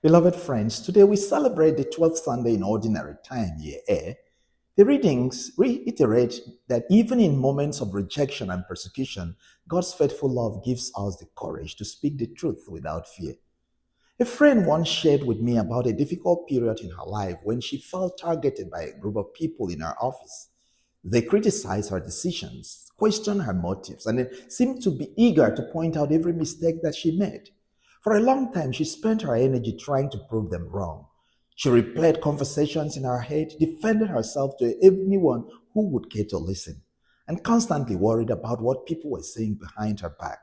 Beloved friends, today we celebrate the 12th Sunday in Ordinary Time, Year A. The readings reiterate that even in moments of rejection and persecution, God's faithful love gives us the courage to speak the truth without fear. A friend once shared with me about a difficult period in her life when she felt targeted by a group of people in her office. They criticized her decisions, questioned her motives, and seemed to be eager to point out every mistake that she made. For a long time, she spent her energy trying to prove them wrong. She replayed conversations in her head, defended herself to anyone who would care to listen, and constantly worried about what people were saying behind her back.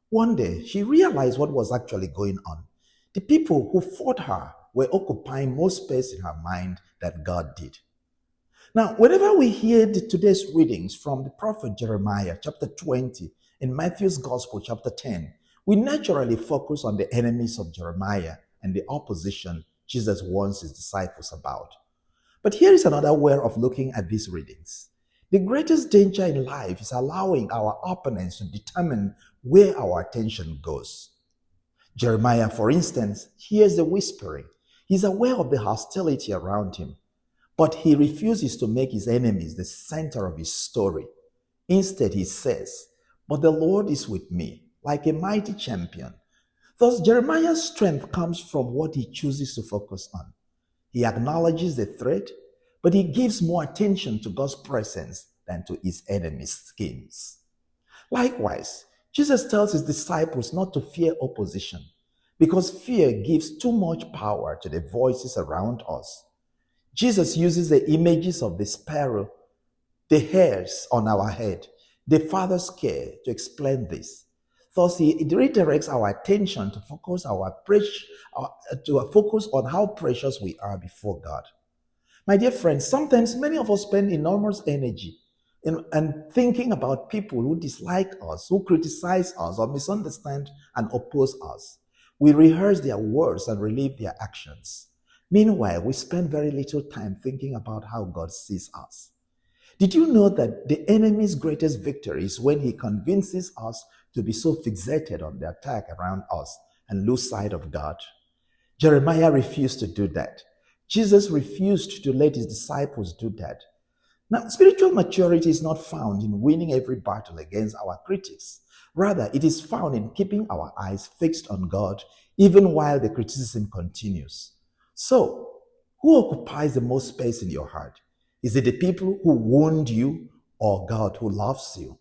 One day, she realized what was actually going on. The people who fought her were occupying more space in her mind than God did. Now, whenever we hear today's readings from the prophet Jeremiah, chapter 20, in Matthew's Gospel, chapter 10, we naturally focus on the enemies of Jeremiah and the opposition Jesus warns his disciples about. But here is another way of looking at these readings. The greatest danger in life is allowing our opponents to determine where our attention goes. Jeremiah, for instance, hears the whispering. He's aware of the hostility around him, but he refuses to make his enemies the center of his story. Instead, he says, "But the Lord is with me, like a mighty champion." Thus, Jeremiah's strength comes from what he chooses to focus on. He acknowledges the threat, but he gives more attention to God's presence than to his enemies' schemes. Likewise, Jesus tells his disciples not to fear opposition, because fear gives too much power to the voices around us. Jesus uses the images of the sparrow, the hairs on our head, the father's care to explain this. Thus, he redirects our attention to focus on how precious we are before God. My dear friends, sometimes many of us spend enormous energy in thinking about people who dislike us, who criticize us, or misunderstand and oppose us. We rehearse their words and relive their actions. Meanwhile, we spend very little time thinking about how God sees us. Did you know that the enemy's greatest victory is when he convinces us to be so fixated on the attack around us and lose sight of God? Jeremiah refused to do that. Jesus refused to let his disciples do that. Now, spiritual maturity is not found in winning every battle against our critics. Rather, it is found in keeping our eyes fixed on God, even while the criticism continues. So, who occupies the most space in your heart? Is it the people who wound you or God who loves you?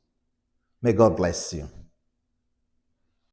May God bless you.